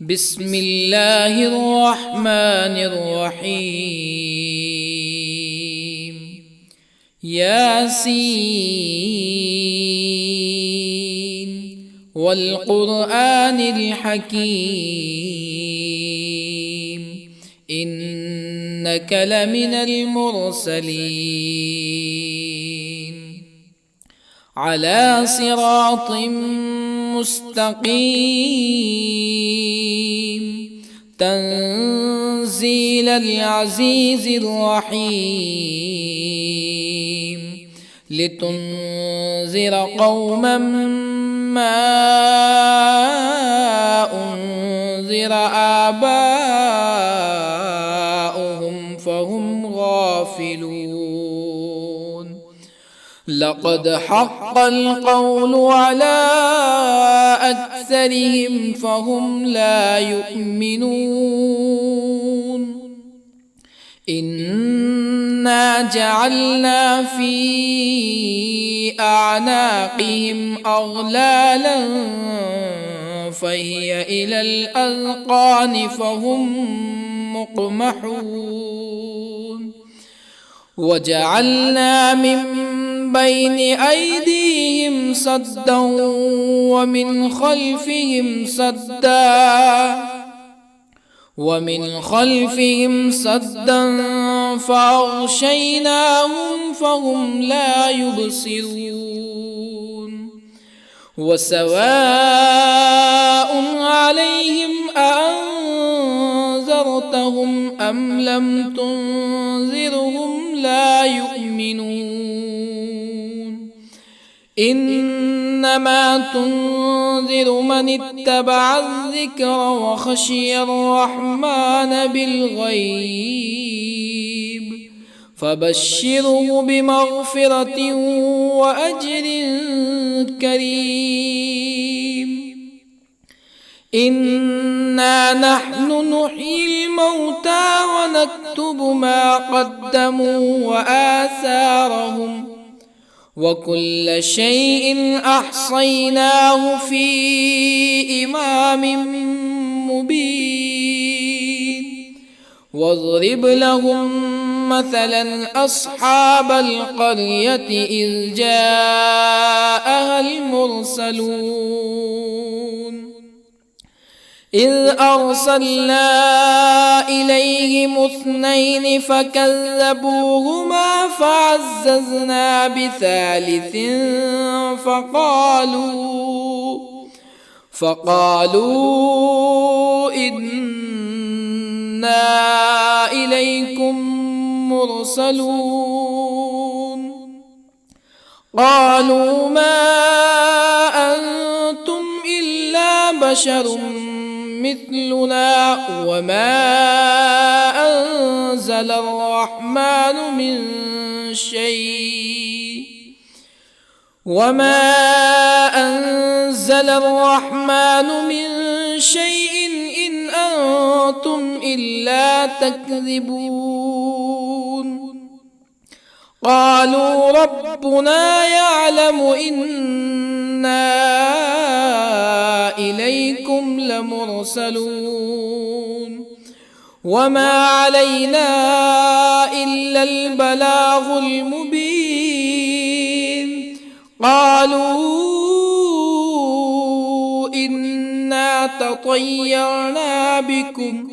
بسم الله الرحمن الرحيم. ياسين والقرآن الحكيم إنك لمن المرسلين على صراط مستقيم تنزيل العزيز الرحيم لتنذر قوما ما أنذر آباؤهم فهم غافلون. لقد حق القول على أكثرهم فهم لا يؤمنون. إنا جعلنا في أعناقهم أغلالا فهي إلى الأذقان فهم مقمحون. وجعلنا من بين أيديهم سدا ومن خلفهم سدا فأغشيناهم فهم لا يبصرون. وسواء عليهم أأنذرتهم أم لم تنذرهم لا يؤمنون. إنما تنذر من اتبع الذكر وخشي الرحمن بالغيب فبشره بمغفرة وأجر كريم. إنا نحن نحيي الموتى ونكتب ما قدموا وآثارهم وكل شيء أحصيناه في إمام مبين. واضرب لهم مثلا أصحاب القرية إذ جاءها المرسلون إذ أرسلنا إليهم اثنين فكذبوهما فعززنا بثالث فقالوا إنا إليكم مرسلون. قالوا ما أنتم إلا بشر مثلنا وما أنزل الرحمن من شيء إن أنتم إلا تكذبون. قالوا ربنا يعلم إنا إليكم لمرسلون وما علينا إلا البلاغ المبين. قالوا إنا تطيرنا بكم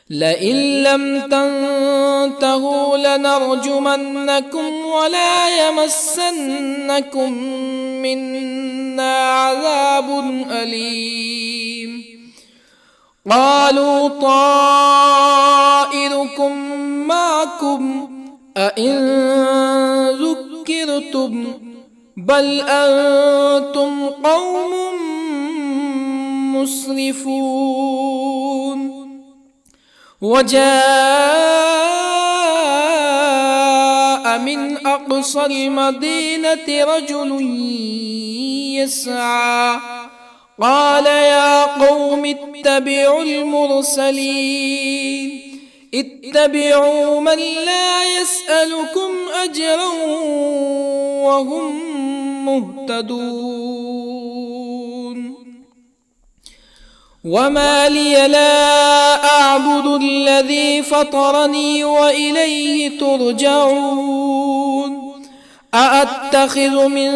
لئن لم تنتهوا لنرجمنكم ولا يمسنكم منا عذاب أليم. قالوا طائركم معكم أئن ذكرتم بل أنتم قوم مسرفون. وجاء من أقصى المدينة رجل يسعى قال يا قوم اتبعوا المرسلين اتبعوا من لا يسألكم أجرا وهم مهتدون. وما لي لا أعبد الذي فطرني وإليه ترجعون أأتخذ من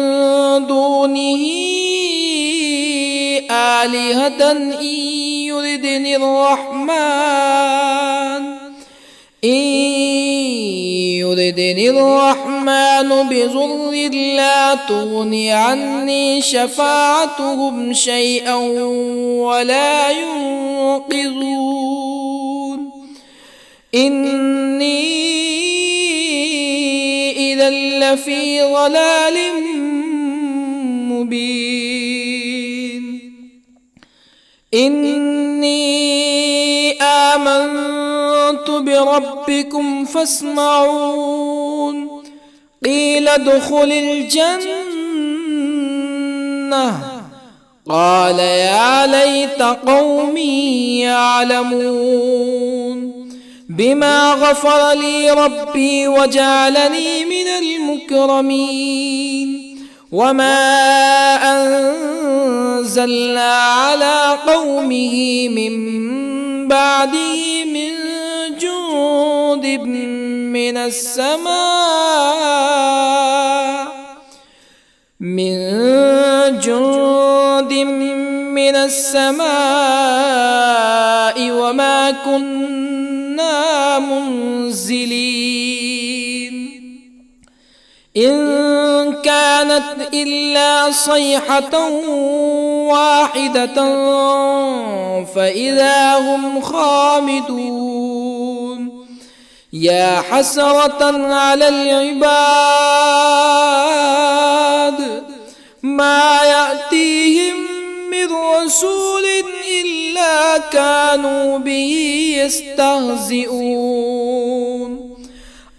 دونه آلهة يردني الرحمن بضر لا تغن عني شفاعتهم شيئا ولا ينقذون إني إذا لفي ضلال مبين إني آمنت بربكم فاسمعون قيل ادخل الجنة قال يا ليت قومي يعلمون بما غفر لي ربي وجعلني من المكرمين وما أنزلنا على قومه من بعده من جند من السماء وما كنا منزلين إن كانت إلا صيحة واحدة فإذا هم خامدون يا حسرة على العباد ما يأتيهم من رسول إلا كانوا به يستهزئون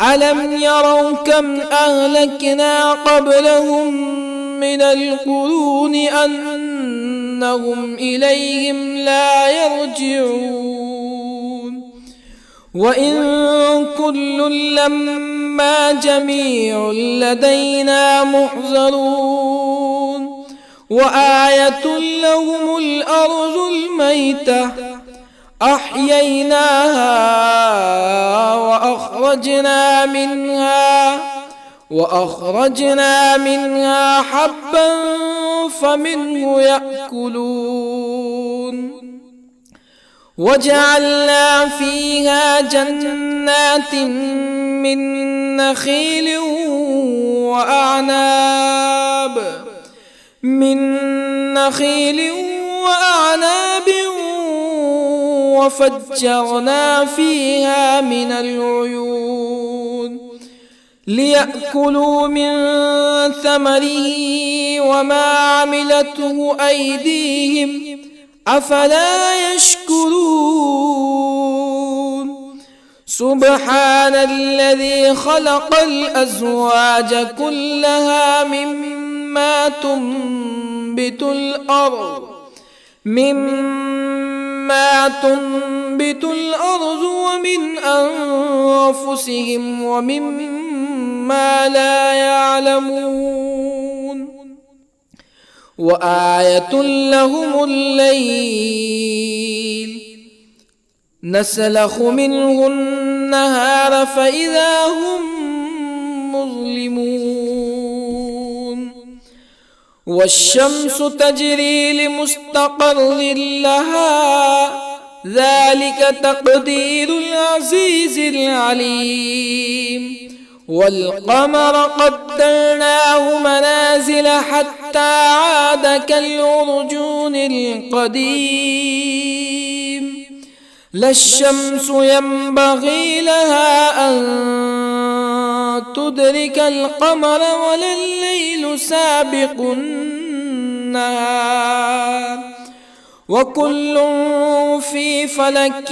ألم يروا كم أهلكنا قبلهم من القرون أنهم إليهم لا يرجعون وإن كل لما جميع لدينا محضرون وآية لهم الأرض الميتة أحييناها وأخرجنا منها حبا فمنه يأكلون وجعلنا فيها جنات من نخيل وأعناب وفجرنا فيها من العيون ليأكلوا من ثمره وما عملته أيديهم أفلا يشكرون سبحان الذي خلق الأزواج كلها مما تنبت الأرض ومن أنفسهم ومما لا يعلمون وآية لهم الليل نسلخ منه النهار فإذا هم مظلمون والشمس تجري لمستقر لها ذلك تقدير العزيز العليم والقمر قدرناه منازل حتى عاد كالعرجون القديم لا الشمس ينبغي لها أن تدرك القمر ولا الليل سابق النهار وكل في فلك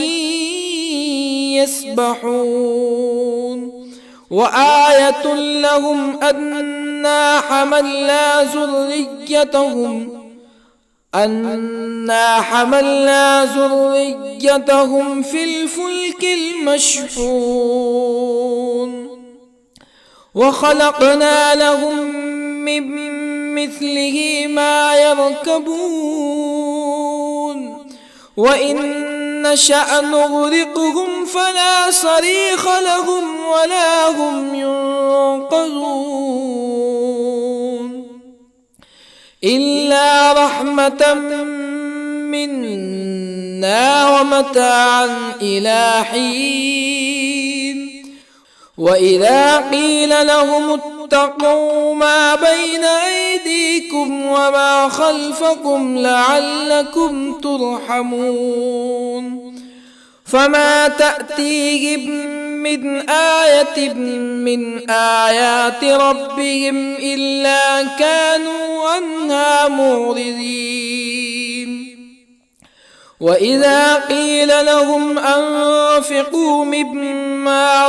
يسبحون وآية لهم أنا حملنا ذريتهم في الفلك المشحون وخلقنا لهم من مثله ما يركبون وإن نشأ نغرقهم فلا صريخ لهم ولا هم ينقذون إلا رحمة منا ومتاعا إلى حين وإذا قيل لهم اتقوا ما بين أيديكم وما خلفكم لعلكم ترحمون فما تأتيهم من آية من آيات ربهم إلا كانوا عنها معرضين وإذا قيل لهم أنفقوا مما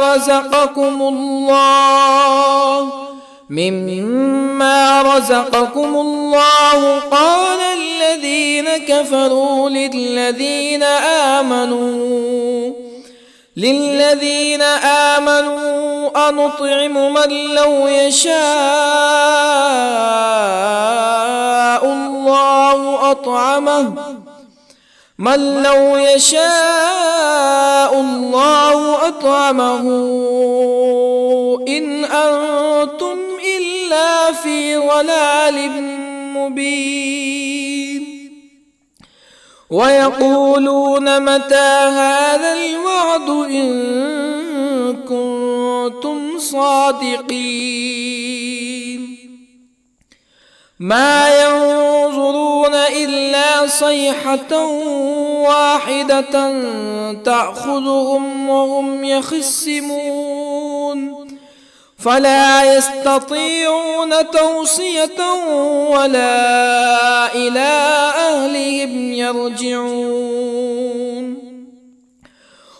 رزقكم الله قال الذين كفروا للذين آمنوا أنطعم من لو يشاء الله أطعمه إن أنتم إلا في ضلال مبين ويقولون متى هذا الوعد إن كنتم صادقين ما ينظرون إلا صيحة واحدة تأخذهم وهم يخصمون فلا يستطيعون توصية ولا إلى أهلهم يرجعون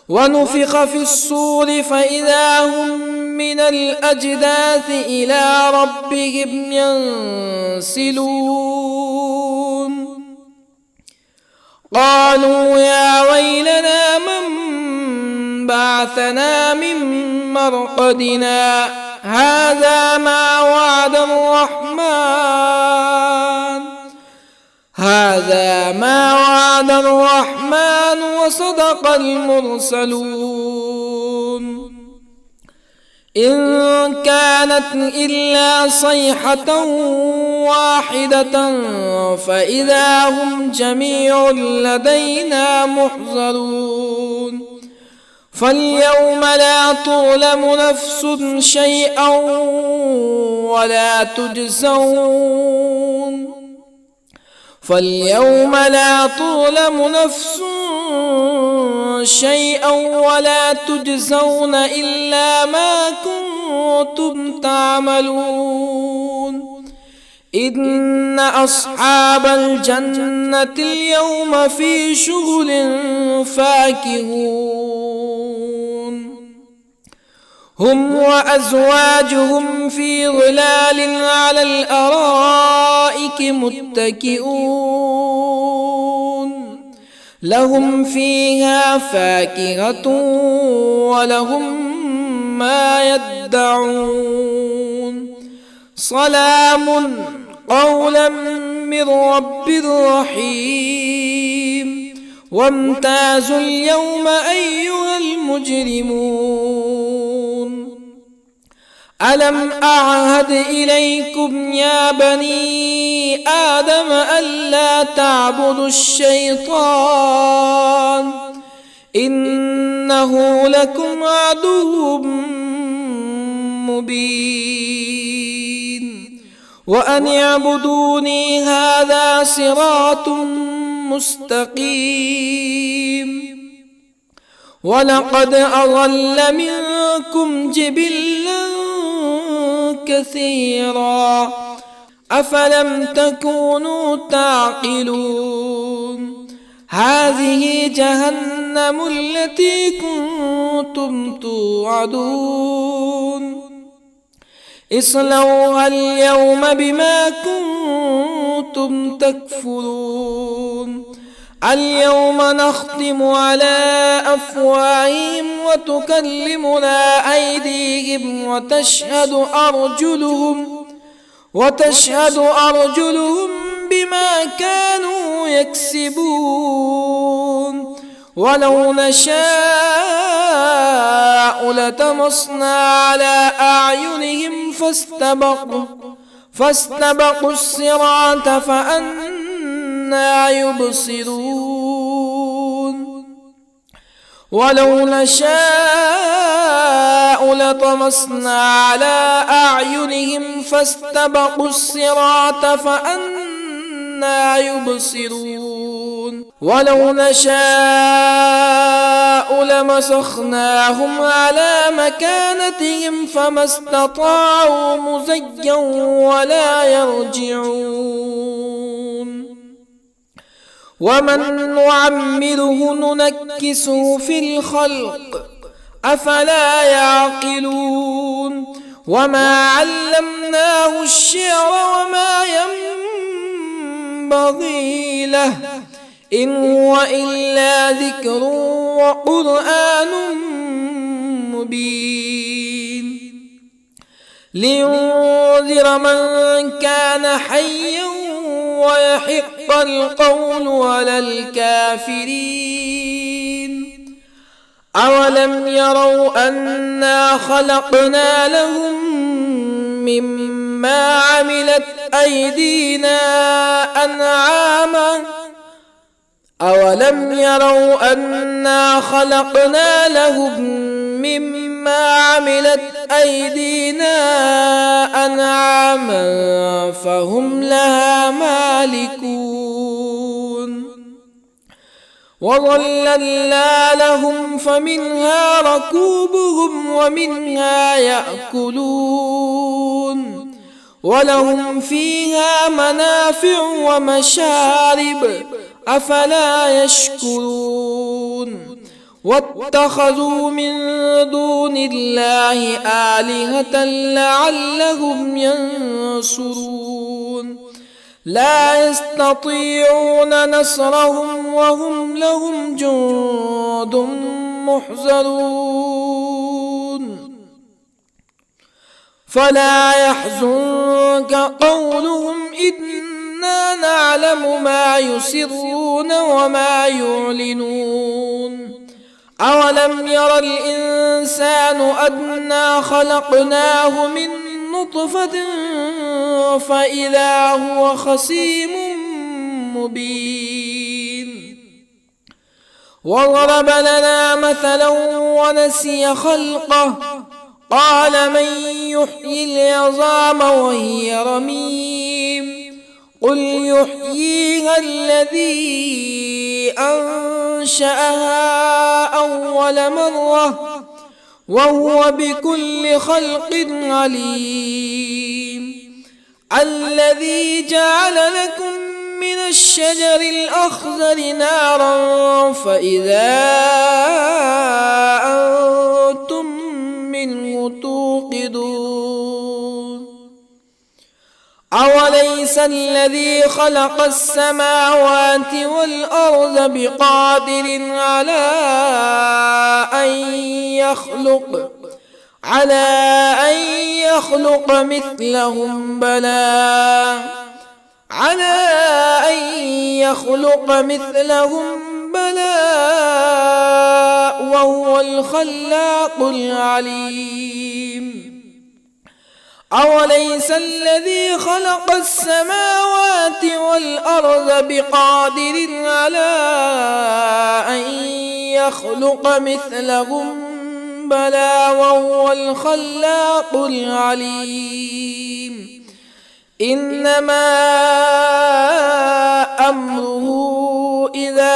ونفخ في الصور فإذا هم من الأجداث إلى ربهم ينسلون قالوا يا ويلنا من بعثنا من مرقدنا هذا ما وعد الرحمن وصدق المرسلون إن كانت إلا صيحة واحدة فإذا هم جميع لدينا محضرون فاليوم لا تظلم نفس شيئا ولا تجزون إلا ما كنتم تعملون إن أصحاب الجنة اليوم في شغل فاكهون هم وأزواجهم في ظلال على الأرائك متكئون لهم فيها فاكهة ولهم ما يدعون سلام قولا من رب رحيم وامتازوا اليوم أيها المجرمون ألم أعهد إليكم يا بني آدم ألا تعبدوا الشيطان إنه لكم عدو مبين وأن اعبدوني هذا صراط مستقيم ولقد أضل منكم جبلا كثيرا أفلم تكونوا تعقلون هذه جهنم التي كنتم توعدون اصلوها اليوم بما كنتم تكفرون اليوم نختم على أفواههم وتكلمنا أيديهم وتشهد أرجلهم بما كانوا يكسبون ولو نشاء لطمسنا على أعينهم فاستبقوا الصراط فأنى يبصرون ولو نشاء لطمسنا على أعينهم فاستبقوا الصراط فأنى يبصرون ولو نشاء لمسخناهم على مكانتهم فما استطاعوا مزيا ولا يرجعون ومن نعمره ننكسه في الخلق أفلا يعقلون وما علمناه الشعر وما ينبغي له إن هو إلا ذكر وقرآن مبين لينذر من كان حيا ويحق القول على الكافرين أولم يروا أنا خلقنا لهم مما عملت أيدينا أنعاما أولم يروا أنا خلقنا لهم مما عملت أيدينا أنعاما فهم لها مالكون وظللنا لهم فمنها ركوبهم ومنها يأكلون ولهم فيها منافع ومشارب أفلا يشكرون واتخذوا من دون الله آلهة لعلهم ينصرون لا يستطيعون نصرهم وهم لهم جند محضرون فلا يحزنك قولهم إنا نعلم ما يسرون وما يعلنون أولم ير الإنسان أنا خلقناه من نطفة فإذا هو خصيم مبين وضرب لنا مثلا ونسي خلقه قال من يحيي العظام وهي رميم قل يحييها الذي أنشأها أول مرة وهو بكل خلق عليم الذي جعل لكم من الشجر الأخضر نارا فإذا أنتم منه توقدون أوليس الذي خلق السماوات والأرض بقادر على أن يخلق مثلهم بلى وهو الخلاق العليم أوليس الذي خلق السماوات والأرض بقادر على أن يخلق مثلهم بلى وهو الخلاق العليم إنما أمره إذا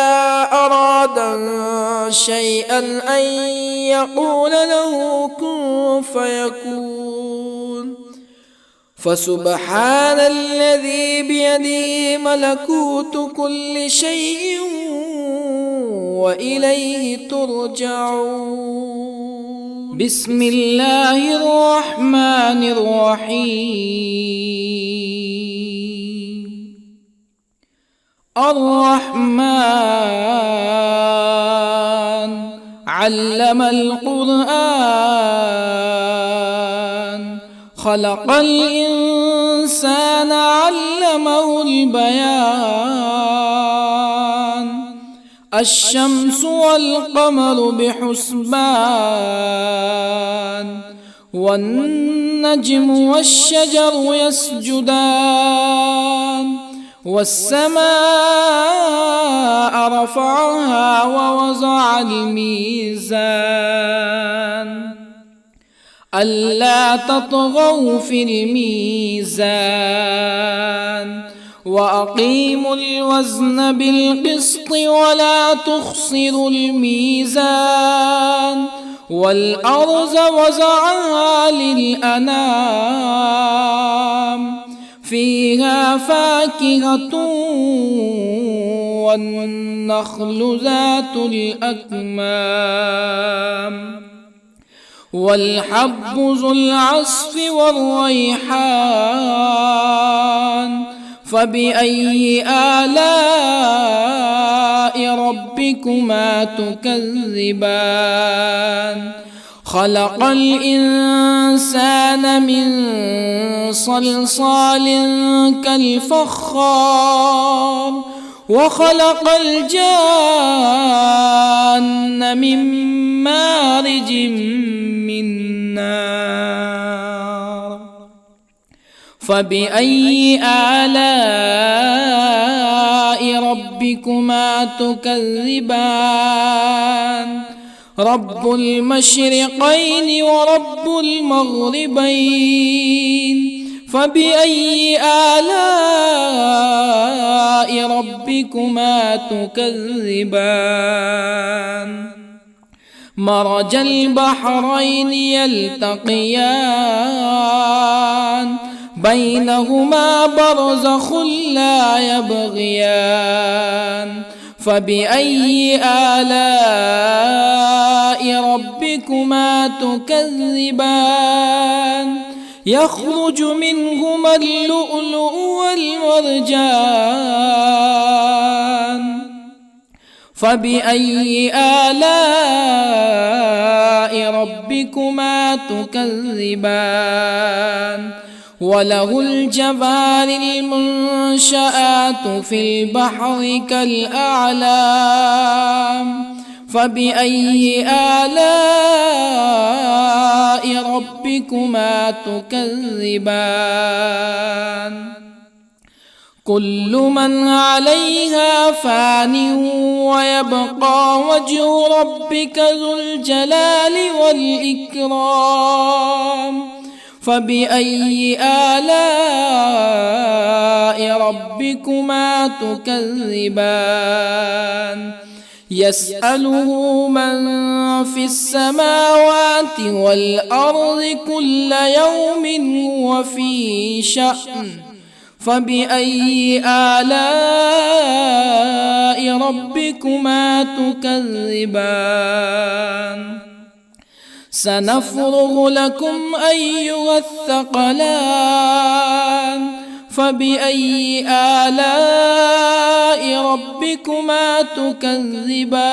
أراد شيئا أن يقول له كن فيكون فسبحان الذي بيده ملكوت كل شيء وإليه ترجعون بسم الله الرحمن الرحيم الرحمن علم القرآن خلق الإنسان علمه والقمر البيان الشمس والقمر بحسبان والنجم والشجر يسجدان والسماء رفعها ووضع الميزان ألا تطغوا في الميزان وأقيموا الوزن بالقسط ولا تخسروا الميزان والأرض وضعها للأنام فيها فاكهة والنخل ذات الأكمام والحب ذو العصف والريحان فبأي آلاء ربكما تكذبان خلق الإنسان من صلصال كالفخار وخلق الجان من مارج من نار فبأي آلاء ربكما تكذبان رب المشرقين ورب المغربين فبأي آلاء ربكما تكذبان مرج البحرين يلتقيان بينهما برزخ لا يبغيان فبأي آلاء ربكما تكذبان يخرج منهما اللؤلؤ والمرجان فبأي آلاء ربكما تكذبان وله الجوار المنشآت في البحر كالأعلام فبأي آلاء ربكما تكذبان كل من عليها فان ويبقى وجه ربك ذو الجلال والإكرام فبأي آلاء ربكما تكذبان يسأله من في السماوات والأرض كل يوم هو في شأن فبأي آلاء ربكما تكذبان سنفرغ لكم أيها الثقلان فبأي آلاء ربكما تكذبان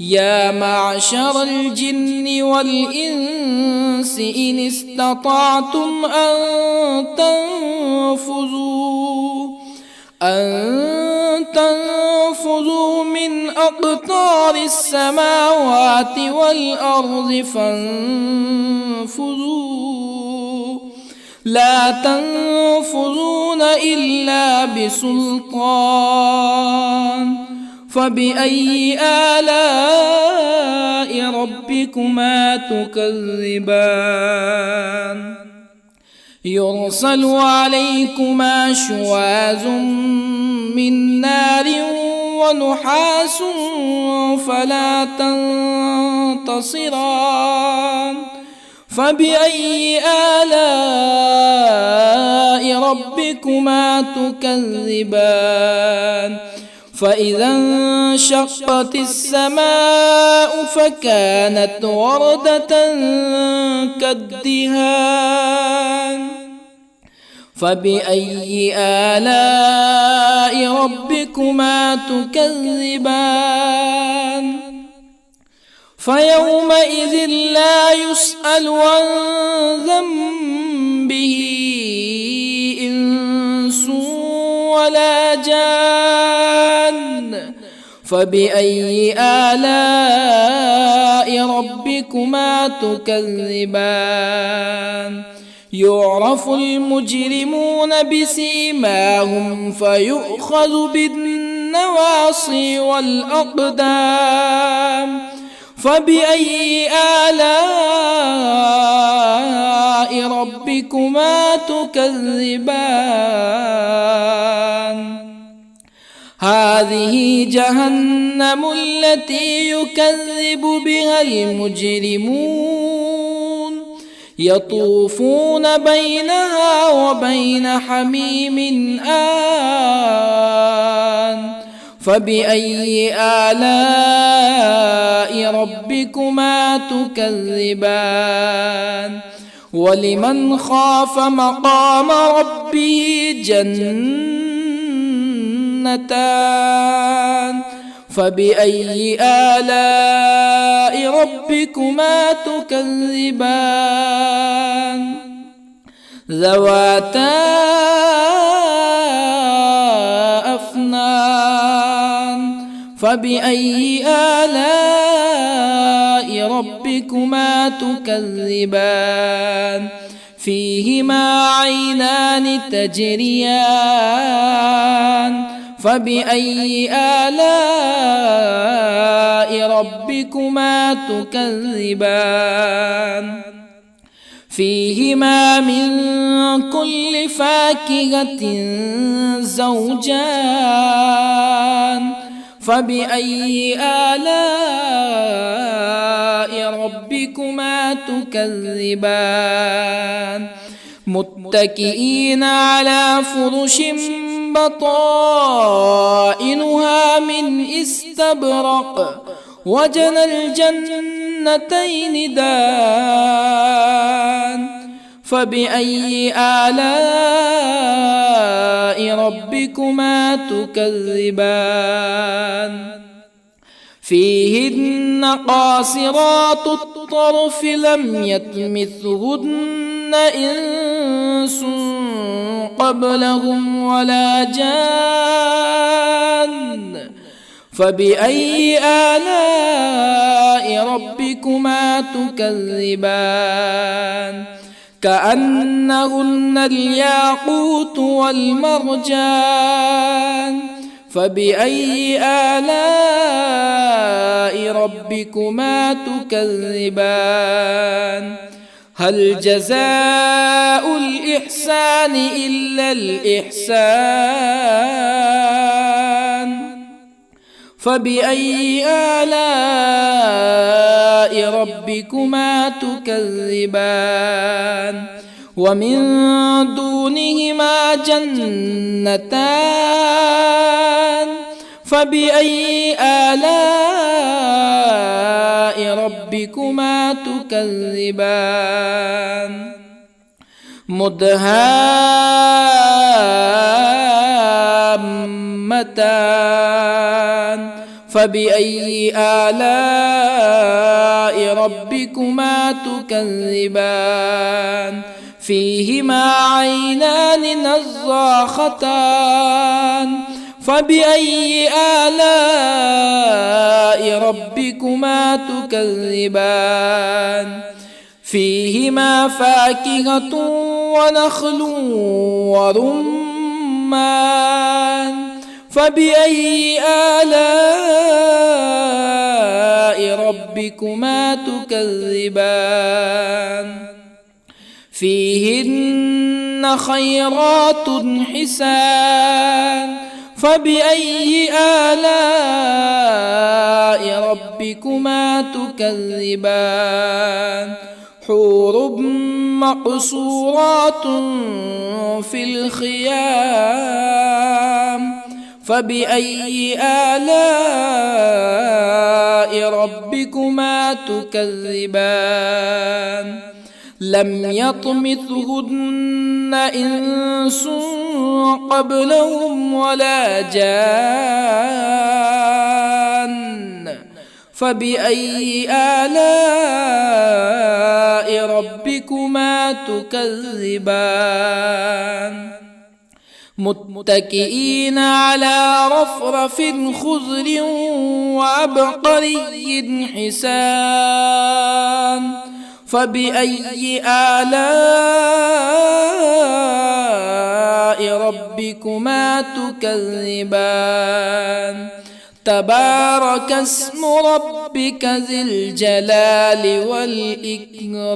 يا معشر الجن والإنس إن استطعتم أن تنفذوا من أقطار السماوات والأرض فانفذوا لا تنفذون إلا بسلطان فبأي آلاء ربكما تكذبان يرسل عليكما شواظ من نار ونحاس فلا تنتصران فبأي آلاء ربكما تكذبان فإذا انشقت السماء فكانت وردة كالدهان فبأي آلاء ربكما تكذبان فيومئذ لا يسأل عن ذنبه إنس ولا جان فبأي آلاء ربكما تكذبان يعرف المجرمون بسيماهم فيؤخذ بالنواصي والأقدام فبأي آلاء ربكما تكذبان هذه جهنم التي يكذب بها المجرمون يطوفون بينها وبين حميم آن فبأي آلاء ربكما تكذبان ولمن خاف مقام ربه جنتان فبأي آلاء ربكما تكذبان ذواتا أفنان فبأي آلاء ربكما تكذبان فيهما عينان تجريان فبأي آلاء ربكما تكذبان فيهما من كل فاكهة زوجان فبأي آلاء ربكما تكذبان متكئين على فرش بطائنها من استبرق وجنى الجنتين دان فبأي آلاء ربكما تكذبان فيهن قاصرات الطرف لم يطمثهن إنس قبلهم ولا جان فبأي آلاء ربكما تكذبان كأنهن الياقوت والمرجان فبأي آلاء ربكما تكذبان هل جزاء الإحسان إلا الإحسان فبأي آلاء ربكما تكذبان ومن دونهما جنتان فبأي آلاء ربكما تكذبان مدهامتان فبأي آلاء ربكما تكذبان فيهما عينان نضاختان فبأي آلاء ربكما تكذبان فيهما فاكهة ونخل ورمان فبأي آلاء ربكما تكذبان فيهن خيرات حسان فبأي آلاء ربكما تكذبان حور مقصورات في الخيام فبأي آلاء ربكما تكذبان لم يطمثهن إنس قبلهم ولا جان فبأي آلاء ربكما تكذبان متكئين على رفرف خضر وعبقري حسان فبأي آلاء ربكما تكذبان تبارك اسم ربك ذي الجلال والإكرام.